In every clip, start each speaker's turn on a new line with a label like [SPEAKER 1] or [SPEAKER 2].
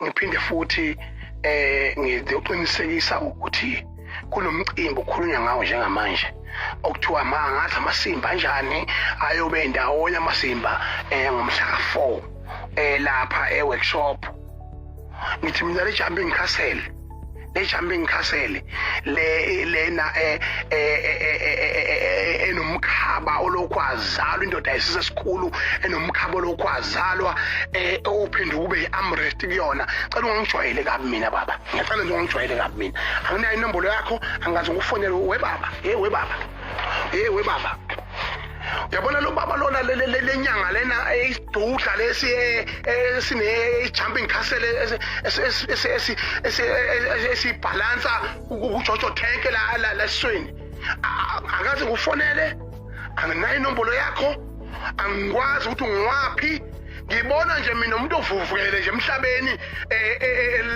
[SPEAKER 1] ngiphinde futhi ngizoqinisekisa ukuthi kunomcimbi okhulunywa ngawo njengamanje okuthiwa ngathi amasimba kanjani ayobe ndawonye amasimba ngomhla ka4 lapha eworkshop. Ngithi mina le jumping castle lena enomkhaba olokwazalwa indoda esisesikhulu enomkhaba olokwazalwa ophinde ube iarmrest kuyona. Cela ungangijwayele kabi mina baba, ngiyacela nje ungangijwayele kabi mina. Anginayo inombolo yakho, angazi ukufonela we baba. Uyabona lo baba lona le nyanga lena isidudla lesi esine jumping castle esibhalansa uJojo tank la lesweni. Akaze ngufonele, anginayo inombolo yakho, angikwazi ukuthi ungiwaphi. Ngibona nje mina umuntu ovuvukele nje emhlabeni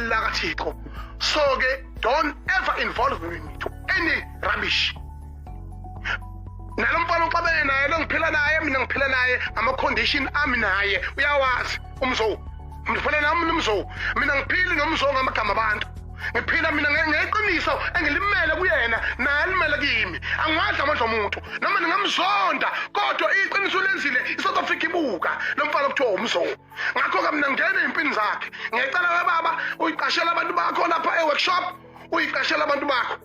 [SPEAKER 1] lakaThixo. So ke don't ever involve me to any rubbish. Nalomfana uxabene naye lo ngiphila naye, mina ngiphila naye ama condition ami naye uyawazi umzo. Ngiphila nami nomzo, mina ngiphila nomzo ngamagama abantu. Ngiphila mina ngeqiniso engilimele kuyena naye limele kimi. Angiwadla amandla omuntu noma ningamzonda kodwa iqiniso lenzile iSouth Africa ibuka lomfana kuthiwa umzo. Ngakho ke mina ngene empini zakhe. Ngiyacela we baba uyiqashela abantu bakho lapha eworkshop, uyiqashela abantu bakho.